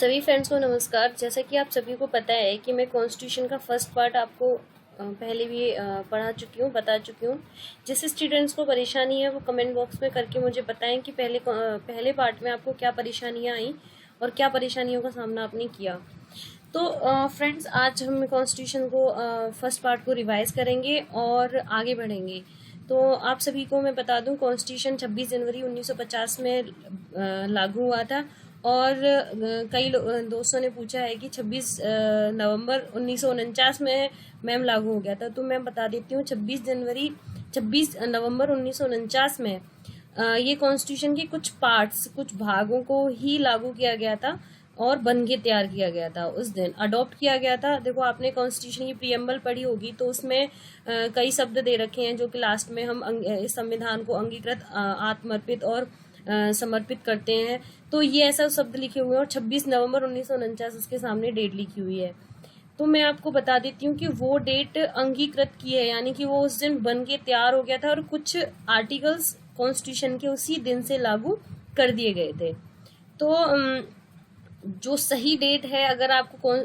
सभी फ्रेंड्स को नमस्कार। जैसा कि आप सभी को पता है कि मैं कॉन्स्टिट्यूशन का फर्स्ट पार्ट आपको पहले भी पढ़ा चुकी हूँ, बता चुकी हूँ। जिस स्टूडेंट्स को परेशानी है वो कमेंट बॉक्स में करके मुझे बताएं कि पहले पार्ट में आपको क्या परेशानियाँ आई और क्या परेशानियों का सामना आपने किया। तो फ्रेंड्स, आज हम कॉन्स्टिट्यूशन को फर्स्ट पार्ट को रिवाइज करेंगे और आगे बढ़ेंगे। तो आप सभी को मैं बता दूं, कॉन्स्टिट्यूशन 26 जनवरी 1950 में लागू हुआ था और कई दोस्तों ने पूछा है कि 26 नवंबर 1949 में मैम लागू हो गया था। तो मैं बता देती हूँ 26 नवंबर 1949 में ये कॉन्स्टिट्यूशन के कुछ पार्ट्स, कुछ भागों को ही लागू किया गया था और बन के तैयार किया गया था। उस दिन अडॉप्ट किया गया था। देखो, आपने कॉन्स्टिट्यूशन की प्रीएम्बल पढ़ी होगी तो उसमें कई शब्द दे रखे हैं जो कि लास्ट में हम इस संविधान को अंगीकृत, आत्मर्पित और समर्पित करते हैं। तो ये ऐसा शब्द लिखे हुए हैं और 26 नवंबर 1949 उसके सामने डेट लिखी हुई है। तो मैं आपको बता देती हूँ कि वो डेट अंगीकृत की है, यानी कि वो उस दिन बन के तैयार हो गया था और कुछ आर्टिकल्स कॉन्स्टिट्यूशन के उसी दिन से लागू कर दिए गए थे। तो जो सही डेट है, अगर आपको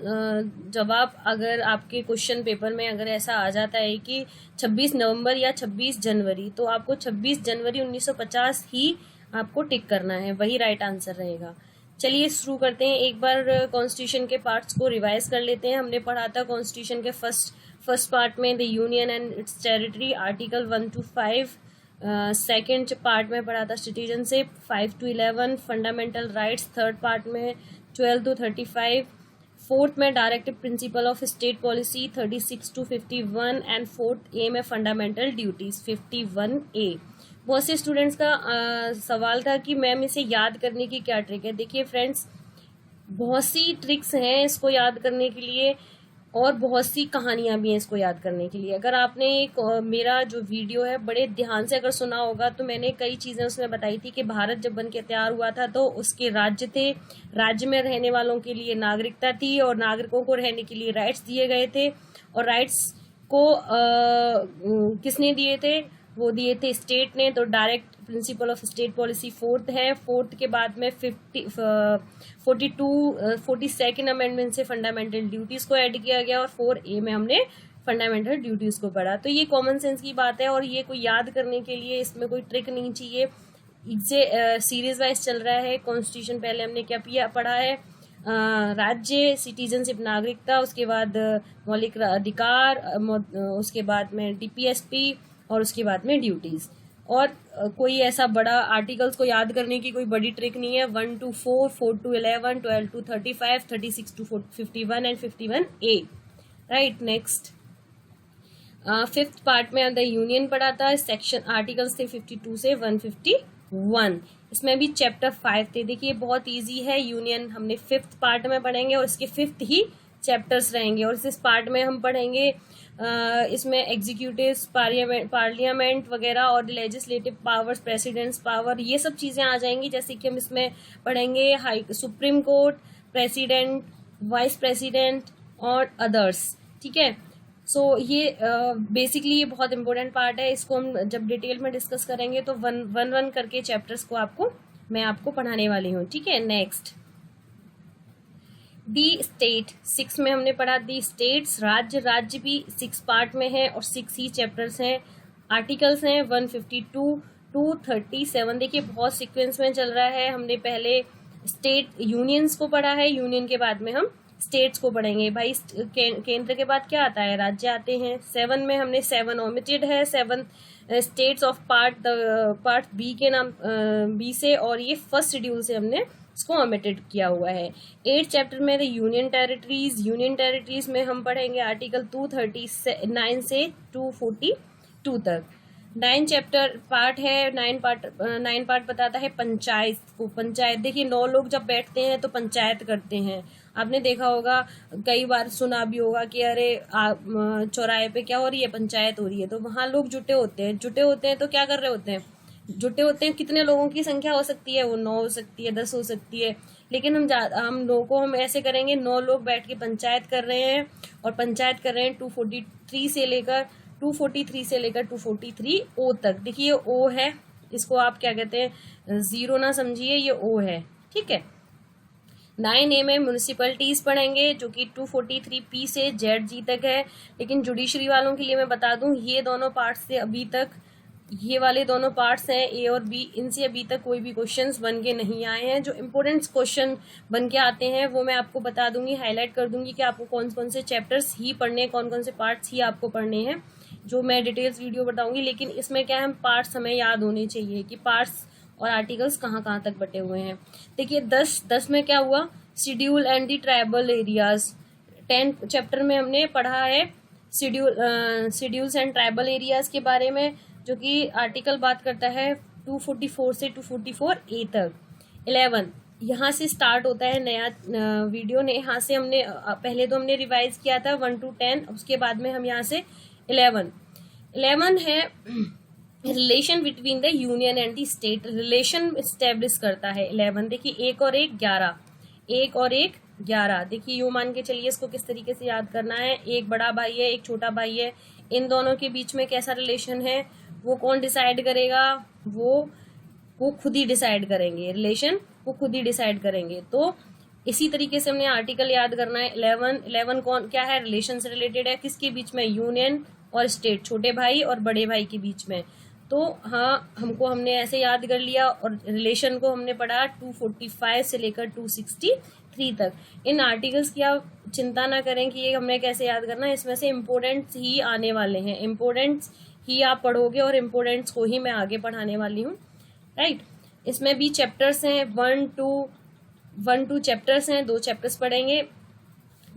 जवाब अगर आपके क्वेश्चन पेपर में अगर ऐसा आ जाता है कि 26 नवंबर या 26 जनवरी, तो आपको 26 जनवरी 1950 ही आपको टिक करना है, वही राइट आंसर रहेगा। चलिए शुरू करते हैं। एक बार कॉन्स्टिट्यूशन के पार्ट्स को रिवाइज कर लेते हैं। हमने पढ़ा था कॉन्स्टिट्यूशन के फर्स्ट पार्ट में the union and its territory, article 1 to 5। Second part में पढ़ा था citizenship 5 to 11, fundamental rights third part में 12 to 35। फोर्थ में directive principle of state policy 36 to 51 and fourth A में फंडामेंटल ड्यूटीज 51A। बहुत से students का सवाल था कि मैम इसे याद करने की क्या ट्रिक है। देखिए फ्रेंड्स, बहुत सी ट्रिक्स हैं इसको याद करने के लिए और बहुत सी कहानियां भी हैं इसको याद करने के लिए। अगर आपने मेरा जो वीडियो है बड़े ध्यान से अगर सुना होगा तो मैंने कई चीजें उसमें बताई थी कि भारत जब बन के तैयार हुआ था तो उसके राज्य थे, राज्य में रहने वालों के लिए नागरिकता थी और नागरिकों को रहने के लिए राइट्स दिए गए थे। और राइट्स को किसने दिए थे? वो दिए थे स्टेट ने। तो direct principal of state policy fourth है। फोर्थ के बाद में 42 अमेंडमेंट से फंडामेंटल ड्यूटीज को ऐड किया गया और 4A में हमने फंडामेंटल ड्यूटीज को पढ़ा। तो ये कॉमन सेंस की बात है और ये कोई याद करने के लिए इसमें कोई ट्रिक नहीं चाहिए। इससे सीरीज वाइज चल रहा है। कॉन्स्टिट्यूशन पहले हमने क्या पढ़ा है? राज्य, सिटीजनशिप नागरिकता, उसके बाद मौलिक अधिकार, उसके बाद में DPSP और उसके बाद में ड्यूटीज। और कोई ऐसा बड़ा आर्टिकल्स को याद करने की कोई बड़ी ट्रिक नहीं है। 1 to 4, 4 to 11, 12 to 35, 36 to 51 and 51A। Right, next fifth part में द यूनियन पढ़ा था। सेक्शन आर्टिकल्स थे 52 से 151। इसमें भी चैप्टर 5 थे। देखिए बहुत इजी है। यूनियन हमने फिफ्थ पार्ट में पढ़ेंगे और इसके फिफ्थ ही चैप्टर्स रहेंगे। और इस पार्ट में हम पढ़ेंगे इसमें एग्जीक्यूटिव, पार्लियामेंट वगैरह और लेजिस्लेटिव पावर्स, प्रेसिडेंट्स पावर, ये सब चीजें आ जाएंगी। जैसे कि हम इसमें पढ़ेंगे supreme court, president, vice president और अदर्स। ठीक है। सो ये बेसिकली ये बहुत इंपॉर्टेंट पार्ट है। इसको हम जब डिटेल में डिस्कस करेंगे तो वन करके चैप्टर्स को मैं आपको पढ़ाने वाली हूँ। ठीक है। नेक्स्ट दी स्टेट 6 में हमने पढ़ा दी स्टेट्स, राज्य भी 6 पार्ट में है और 6 ही चैप्टर्स हैं। आर्टिकल्स हैं 152 to 37। देखिए बहुत सीक्वेंस में चल रहा है। हमने पहले स्टेट यूनियंस को पढ़ा है, यूनियन के बाद में हम स्टेट्स को पढ़ेंगे। भाई केंद्र के बाद क्या आता है? राज्य आते हैं। 7 में हमने 7 ओमिटेड है। 7 स्टेट्स ऑफ पार्ट बी के नाम बी से, और ये फर्स्ट शेड्यूल से हमने इसको ओमिटेड किया हुआ है। 8 चैप्टर में द यूनियन टेरिटरीज में हम पढ़ेंगे आर्टिकल 239 से 242 तक। 9 चैप्टर पार्ट है। 9 पार्ट बताता है पंचायत को। पंचायत देखिए 9 लोग जब बैठते हैं तो पंचायत करते हैं। आपने देखा होगा, कई बार सुना भी होगा कि अरे चौराहे पे क्या हो रही है? पंचायत हो रही है। तो वहां लोग जुटे होते हैं तो क्या कर रहे होते हैं? जुटे होते हैं। कितने लोगों की संख्या हो सकती है? वो 9 हो सकती है, 10 हो सकती है। लेकिन हम ऐसे करेंगे, 9 लोग बैठ के पंचायत कर रहे हैं और पंचायत कर रहे हैं 243 से लेकर 243O तक। देखिए O है, इसको आप क्या कहते हैं? 0 ना समझिए, ये O है। ठीक है। 9A में म्यूनिसिपलिटीज पढ़ेंगे जो कि 243P से ZG तक है। लेकिन जुडिशरी वालों के लिए मैं बता दूं, ये दोनों पार्ट्स से अभी तक, ये वाले दोनों पार्ट्स हैं A और B, इनसे अभी तक कोई भी क्वेश्चंस बन के नहीं आए हैं। जो इम्पोर्टेंट क्वेश्चन बन के आते हैं वो मैं आपको बता दूंगी, हाईलाइट कर दूंगी कि आपको कौन कौन से चैप्टर्स ही पढ़ने हैं, कौन कौन से पार्ट्स ही आपको पढ़ने हैं, जो मैं डिटेल्स वीडियो बताऊंगी। लेकिन इसमें क्या है, हम पार्ट्स हमें याद होने चाहिए कि पार्ट्स और आर्टिकल्स कहाँ कहाँ तक बटे हुए हैं। देखिए 10 में क्या हुआ, schedule and the tribal areas. 10 chapter में हमने पढ़ा है शेड्यूल्स एंड ट्राइबल एरियाज के बारे में, जो कि आर्टिकल बात करता है 244 से 244A तक। 11 यहाँ से स्टार्ट होता है नया वीडियो ने, यहाँ से हमने पहले तो हमने रिवाइज किया था 1 to 10, उसके बाद में हम यहाँ से 11 है relation between the union and the state, relation establish करता है 11। देखिए 1 और 1 11, 1 और 1 11। देखिए यूं मान के चलिए इसको किस तरीके से याद करना है, एक बड़ा भाई है एक छोटा भाई है, इन दोनों के बीच में कैसा रिलेशन है वो कौन डिसाइड करेगा, वो खुद ही डिसाइड करेंगे, रिलेशन वो खुद ही डिसाइड करेंगे। तो इसी तरीके से हमने आर्टिकल याद करना है। 11 कौन क्या है, रिलेशन से रिलेटेड है, किसके बीच में, यूनियन और स्टेट, छोटे भाई और बड़े भाई के बीच में। तो हाँ, हमने ऐसे याद कर लिया। और रिलेशन को हमने पढ़ा 245 से लेकर 263 तक। इन आर्टिकल्स की आप चिंता ना करें कि ये हमने कैसे याद करना है, इसमें से इम्पोर्टेंट्स ही आने वाले हैं, इम्पोर्टेंट्स ही आप पढ़ोगे और इम्पोर्टेंट्स को ही मैं आगे पढ़ाने वाली हूँ, राइट। इसमें भी चैप्टर्स हैं, 1 2 चैप्टर्स हैं, 2 चैप्टर्स पढ़ेंगे।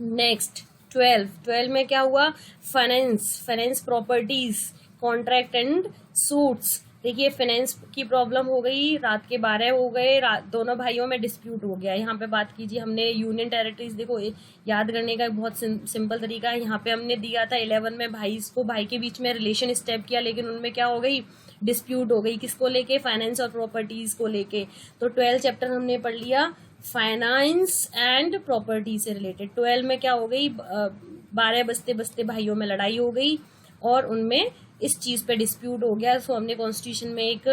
नेक्स्ट 12 में क्या हुआ, finance properties, contract and suits. देखिए फाइनेंस की प्रॉब्लम हो गई, रात के 12 हो गए, दोनों भाइयों में डिस्प्यूट हो गया। यहाँ पे बात कीजिए, हमने यूनियन टेरिटरीज, देखो याद करने का एक बहुत सिंपल तरीका है। यहाँ पे हमने दिया था 11 में भाई के बीच में रिलेशन स्टेप किया, लेकिन उनमें क्या हो गई, डिस्प्यूट हो गई, किसको लेके, फाइनेंस और प्रॉपर्टीज को लेके। तो 12 चैप्टर हमने पढ़ लिया फाइनेंस एंड प्रॉपर्टी से रिलेटेड। 12 में क्या हो गई, 12 बजते बजते भाइयों में लड़ाई हो गई और उनमें इस चीज पे डिस्प्यूट हो गया। सो हमने कॉन्स्टिट्यूशन में एक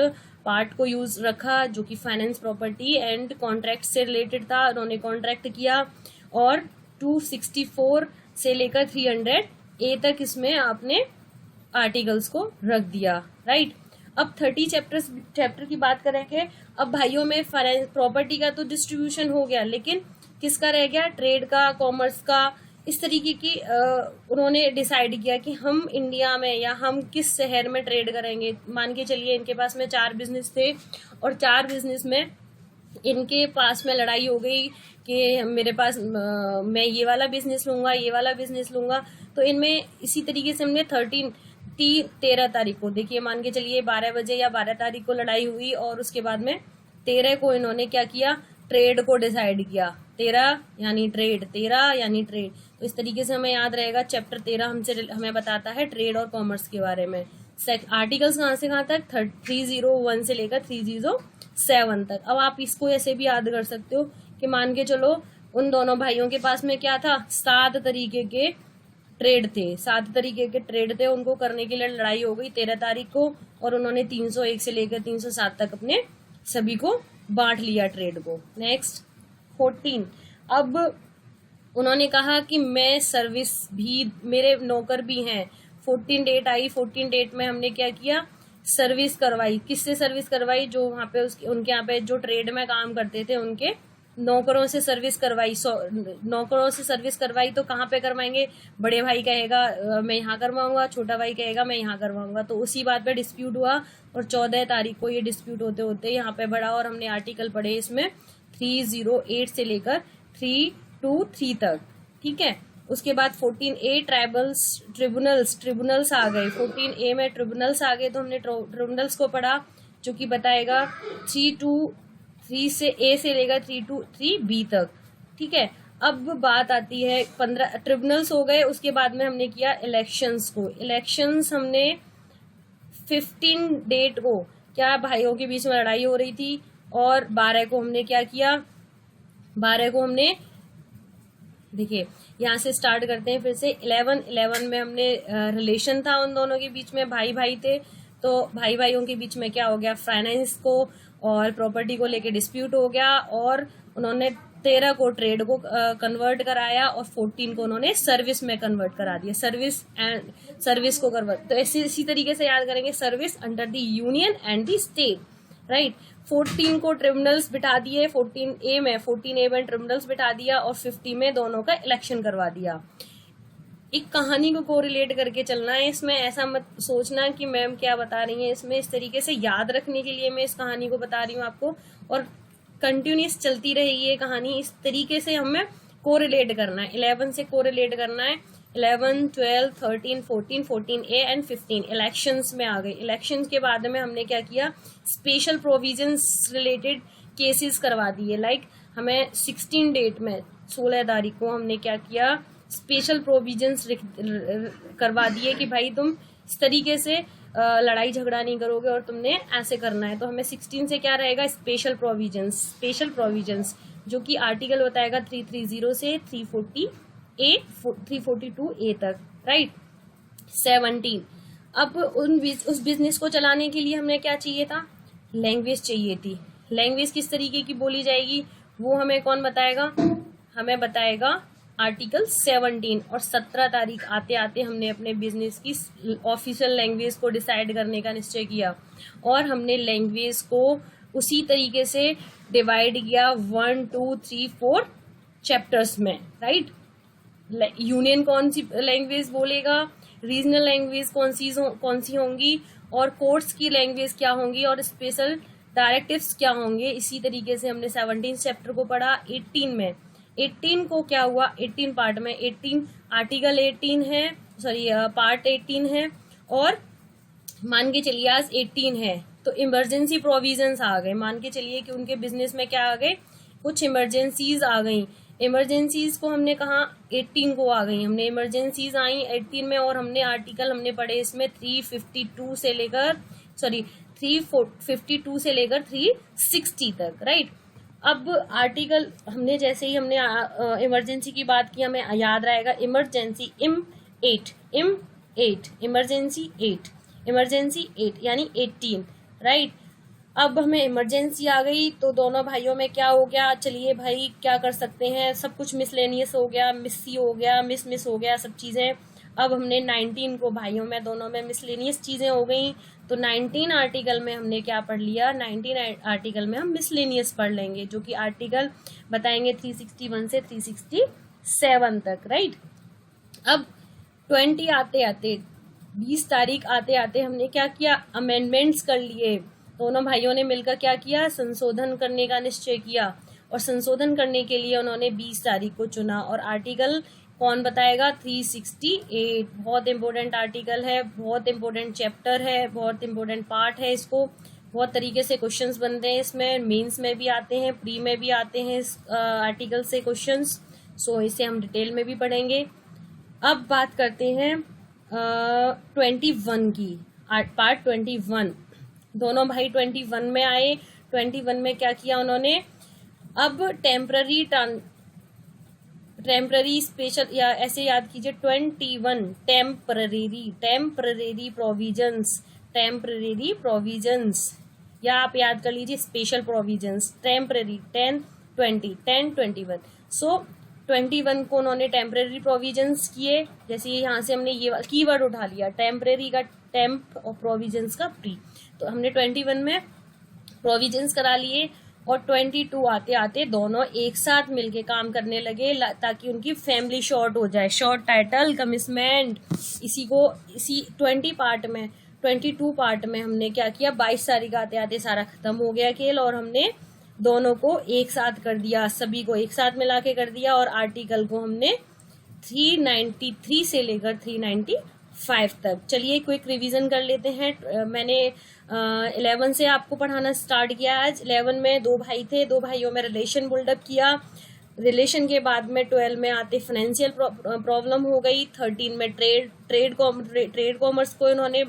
पार्ट को यूज रखा जो कि फाइनेंस प्रॉपर्टी एंड कॉन्ट्रैक्ट से रिलेटेड था। उन्होंने कॉन्ट्रैक्ट किया और 264 से लेकर 300A तक इसमें आपने आर्टिकल्स को रख दिया, राइट। अब 30 चैप्टर की बात करेंगे। अब भाइयों में फाइनेंस प्रॉपर्टी का तो डिस्ट्रीब्यूशन हो गया, लेकिन किसका रह गया, ट्रेड का, कॉमर्स का। इस तरीके की उन्होंने डिसाइड किया कि हम इंडिया में या हम किस शहर में ट्रेड करेंगे। मान के चलिए इनके पास में 4 बिजनेस थे और 4 बिजनेस में इनके पास में लड़ाई हो गई कि मेरे पास मैं ये वाला बिजनेस लूंगा, ये वाला बिजनेस लूंगा। तो इनमें इसी तरीके से हमने 13 तारीख को, देखिए मान के चलिए 12 बजे या 12 तारीख को लड़ाई हुई और उसके बाद में 13 को इन्होंने क्या किया, ट्रेड को डिसाइड किया। 13 यानी ट्रेड, 13 यानी ट्रेड। तो इस तरीके से हमें याद रहेगा, चैप्टर 13 हमें बताता है ट्रेड और कॉमर्स के बारे में। आर्टिकल्स कहाँ से कहाँ तक, 301 से लेकर 307 तक। अब आप इसको ऐसे भी याद कर सकते हो कि मान के चलो उन दोनों भाइयों के पास में क्या था, 7 तरीके के ट्रेड थे, 7 तरीके के ट्रेड थे। उनको करने के लिए लड़ाई हो गई 13 तारीख को और उन्होंने 301 से लेकर 307 तक अपने सभी को बांट लिया ट्रेड को। नेक्स्ट 14, अब उन्होंने कहा कि मैं सर्विस भी, मेरे नौकर भी हैं। 14 डेट आई, 14 डेट में हमने क्या किया, सर्विस करवाई। किससे सर्विस करवाई, जो वहाँ पे उनके यहाँ पे जो ट्रेड में काम करते थे उनके नौकरों से सर्विस करवाई। नौकरों से सर्विस करवाई तो कहाँ पे करवाएंगे, बड़े भाई कहेगा मैं यहाँ करवाऊंगा, छोटा भाई कहेगा मैं यहाँ करवाऊंगा। तो उसी बात पे डिस्प्यूट हुआ और 14 तारीख को ये डिस्प्यूट होते होते यहाँ पे बढ़ा और हमने आर्टिकल पढ़े इसमें 308 से लेकर 323 तक, ठीक है। उसके बाद 14A ट्रिब्यूनल्स आ गए। 14A में ट्रिब्यूनल्स आ गए तो हमने ट्रिब्यूनल्स को पढ़ा, जो कि बताएगा 323 से A से लेकर 323B तक, ठीक है। अब बात आती है 15 ट्रिब्यूनल्स हो गए। उसके बाद में हमने किया इलेक्शंस को। इलेक्शंस हमने 15 डेट को, क्या भाइयों के बीच में लड़ाई हो रही थी और 12 को हमने क्या किया, 12 को हमने, देखिए यहाँ से स्टार्ट करते हैं फिर से। 11 में हमने रिलेशन था उन दोनों के बीच में, भाई थे। तो भाइयों के बीच में क्या हो गया, फाइनेंस को और प्रॉपर्टी को लेके डिस्प्यूट हो गया और उन्होंने 13 को ट्रेड को कन्वर्ट कराया और 14 को उन्होंने सर्विस में कन्वर्ट करा दिया, सर्विस को कन्वर्ट। तो इसी तरीके से याद करेंगे, service under the union and the state, right. 14 को ट्रिब्यूनल्स बिठा दिए, 14A में ट्रिब्यूनल्स बिठा दिया और 50 में दोनों का इलेक्शन करवा दिया। एक कहानी को कोरिलेट करके चलना है इसमें, ऐसा मत सोचना कि मैम क्या बता रही हैं इसमें। इस तरीके से याद रखने के लिए मैं इस कहानी को बता रही हूँ आपको, और कंटिन्यूस चलती रहेगी ये कहानी। इस तरीके से हमें कोरिलेट करना है, 11 से कोरिलेट करना है। 11, 12, 13, 14, 14A एंड 15 इलेक्शंस में आ गए। इलेक्शंस के बाद में हमने क्या किया, स्पेशल प्रोविजंस रिलेटेड केसेस करवा दिए। लाइक हमें 16 डेट में 16 तारीख को हमने क्या किया, स्पेशल प्रोविजंस करवा दिए कि भाई तुम इस तरीके से लड़ाई झगड़ा नहीं करोगे और तुमने ऐसे करना है। तो हमें 16 से क्या रहेगा, स्पेशल प्रोविजंस जो कि आर्टिकल बताएगा 330 से 342A तक, राइट। 17 अब उस बिजनेस को चलाने के लिए हमें क्या चाहिए था, लैंग्वेज चाहिए थी। लैंग्वेज किस तरीके की बोली जाएगी वो हमें कौन बताएगा, हमें बताएगा आर्टिकल 17। और 17 तारीख आते आते हमने अपने बिजनेस की ऑफिशियल लैंग्वेज को डिसाइड करने का निश्चय किया और हमने लैंग्वेज को उसी तरीके से डिवाइड किया 1, 2, 3, 4 चैप्टर्स में, राइट। यूनियन कौन सी लैंग्वेज बोलेगा, रीजनल लैंग्वेज कौन सी होंगी, और कोर्ट्स की लैंग्वेज क्या होंगी, और स्पेशल डायरेक्टिव्स क्या होंगे। इसी तरीके से हमने 17 चैप्टर को पढ़ा। 18 को क्या हुआ, 18 पार्ट में 18 आर्टिकल 18 है, पार्ट 18 है, और मान के चलिए आज 18 है तो इमरजेंसी प्रोविजंस आ गए। मान के चलिए कि उनके बिजनेस में क्या आ गए, कुछ इमरजेंसीज आ गई। इमरजेंसीज को हमने कहा 18 को आ गई, हमने इमरजेंसीज आई 18 में, और हमने आर्टिकल हमने पढ़े इसमें 352 से लेकर 360 तक, राइट। अब आर्टिकल हमने जैसे ही हमने इमरजेंसी की बात की, हमें याद रहेगा इमरजेंसी इमरजेंसी 8 यानी 18, राइट। अब हमें इमरजेंसी आ गई तो दोनों भाइयों में क्या हो गया, चलिए भाई क्या कर सकते हैं, सब कुछ मिसलेनियस हो गया, मिस हो गया सब चीजें। अब हमने 19 को भाइयों में दोनों में मिसलेनियस चीजें हो गई, तो 19 आर्टिकल में हमने क्या पढ़ लिया, 19 आर्टिकल में हम मिसलेनियस पढ़ लेंगे, जो कि आर्टिकल बताएंगे 361 से 367 तक, राइट। अब 20 आते आते 20 तारीख आते आते हमने क्या किया, अमेंडमेंट्स कर लिए। दोनों भाइयों ने मिलकर क्या किया, संशोधन करने का निश्चय किया, और संशोधन करने के लिए उन्होंने 20 तारीख को चुना। और आर्टिकल कौन बताएगा, 368। बहुत इंपॉर्टेंट आर्टिकल है, बहुत इंपॉर्टेंट चैप्टर है, बहुत इंपॉर्टेंट पार्ट है। इसको बहुत तरीके से क्वेश्चंस बनते हैं इसमें, मेंस में भी आते हैं, प्री में भी आते हैं इस आर्टिकल से क्वेश्चंस। सो इसे हम डिटेल में भी पढ़ेंगे। अब बात करते हैं 21 की, पार्ट 21। दोनों भाई 21 में आए। 21 में क्या किया उन्होंने, अब टेम्पररी स्पेशल, या ऐसे याद कीजिए 21 टेम्पररी प्रोविजंस, या आप याद कर लीजिए स्पेशल प्रोविजंस। टेम्पररी 10, 20, 10, 21। सो 21 को उन्होंने टेम्पररी प्रोविजंस किए। जैसे यहाँ से हमने ये कीवर्ड उठा लिया, टेम्पररी का टेम्प और प्रोविजंस का प्री, तो हमने 21 में प्रोविजंस करा लिए। और 22 आते आते दोनों एक साथ मिलके काम करने लगे ताकि उनकी फैमिली शॉर्ट हो जाए, शॉर्ट टाइटल कमिटमेंट। इसी 22 पार्ट में हमने क्या किया, 22 तारीख आते आते सारा खत्म हो गया खेल, और हमने दोनों को एक साथ कर दिया, सभी को एक साथ मिला के कर दिया। और आर्टिकल को हमने 393 से लेकर 395 तक। चलिए क्विक रिवीजन कर लेते हैं। मैंने 11 से आपको पढ़ाना स्टार्ट किया आज। 11 में 2 भाई थे, 2 भाइयों में रिलेशन बिल्डअप किया। रिलेशन के बाद में 12 में आते फाइनेंशियल प्रॉब्लम हो गई। 13 में ट्रेड कॉमर्स को इन्होंने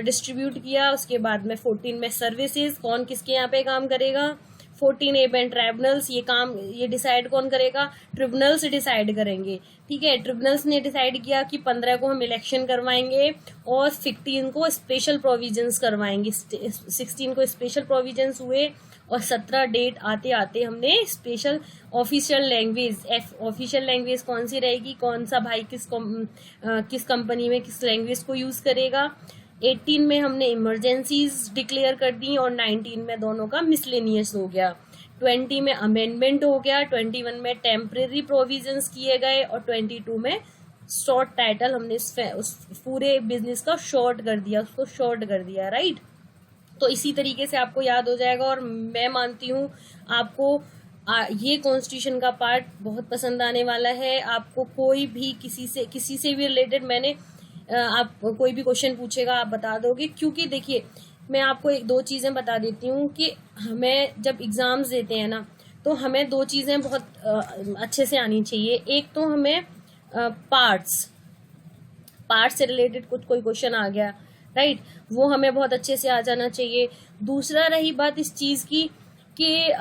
डिस्ट्रीब्यूट किया। उसके बाद में 14 में सर्विसेज, कौन किसके यहाँ पे काम करेगा। 14A बैंड ट्राइब्यूनल्स, ये काम ये डिसाइड कौन करेगा? ट्रिब्यूनल्स डिसाइड करेंगे। ठीक है, ट्रिब्यूनल्स ने डिसाइड किया कि 15 को हम इलेक्शन करवाएंगे और 15 को स्पेशल प्रोविजंस करवाएंगे, 16 को स्पेशल प्रोविजंस हुए और 17 डेट आते आते हमने स्पेशल ऑफिशियल लैंग्वेज कौन सी रहेगी, कौन सा भाई किस कंपनी में किस लैंग्वेज को यूज करेगा। 18 में हमने इमरजेंसीज डिक्लेयर कर दी और 19 में दोनों का मिसलेनियस हो गया। 20 में अमेंडमेंट हो गया, 21 में टेम्परेरी प्रोविजंस किए गए और 22 में शॉर्ट टाइटल हमने उस पूरे बिजनेस का शॉर्ट कर दिया, उसको शॉर्ट कर दिया, राइट। तो इसी तरीके से आपको याद हो जाएगा और मैं मानती हूँ आपको ये कॉन्स्टिट्यूशन का पार्ट बहुत पसंद आने वाला है। आपको कोई भी किसी से भी रिलेटेड आप कोई भी क्वेश्चन पूछेगा आप बता दोगे, क्योंकि देखिए मैं आपको एक दो चीज़ें बता देती हूँ कि हमें जब एग्ज़ाम्स देते हैं ना तो हमें दो चीज़ें बहुत अच्छे से आनी चाहिए। एक तो हमें पार्ट्स से रिलेटेड कोई क्वेश्चन आ गया, राइट, वो हमें बहुत अच्छे से आ जाना चाहिए। दूसरा रही बात इस चीज़ की कि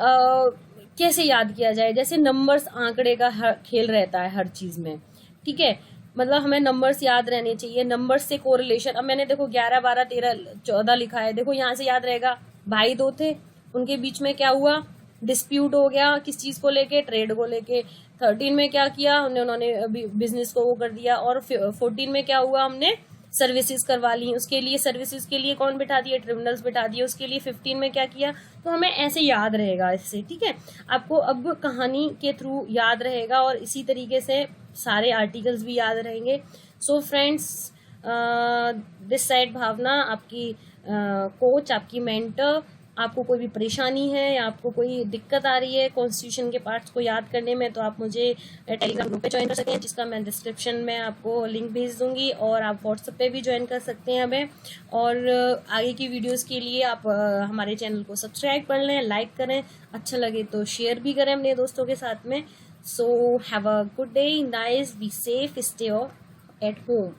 कैसे याद किया जाए, जैसे नंबर्स आंकड़े का खेल रहता है हर चीज़ में, ठीक है, मतलब हमें नंबर्स याद रहने चाहिए, नंबर्स से कोरिलेशन। अब मैंने देखो 11, 12, 13, 14 लिखा है, देखो यहाँ से याद रहेगा भाई दो थे, उनके बीच में क्या हुआ, डिस्प्यूट हो गया, किस चीज़ को लेके, ट्रेड को लेके। 13 में क्या किया उन्होंने बिजनेस को वो कर दिया और 14 में क्या हुआ, हमने सर्विसेज करवा ली, उसके लिए सर्विसेज के लिए कौन बिठा दिए, ट्रिब्यूनल्स बिठा दिए, उसके लिए 15 में क्या किया। तो हमें ऐसे याद रहेगा इससे, ठीक है, आपको अब कहानी के थ्रू याद रहेगा और इसी तरीके से सारे आर्टिकल्स भी याद रहेंगे। सो फ्रेंड्स, दिस साइड भावना, आपकी कोच, आपकी मेंटर। आपको कोई भी परेशानी है या आपको कोई दिक्कत आ रही है कॉन्स्टिट्यूशन के पार्ट्स को याद करने में, तो आप मुझे टेलीग्राम ग्रुप पे ज्वाइन कर सकते हैं, जिसका मैं डिस्क्रिप्शन में आपको लिंक भेज दूंगी, और आप व्हाट्सएप पे भी ज्वाइन कर सकते हैं हमें। और आगे की वीडियोस के लिए आप हमारे चैनल को सब्सक्राइब कर लें, लाइक करें, अच्छा लगे तो शेयर भी करें अपने दोस्तों के साथ में। So have a good day, nice, be safe, stay at home.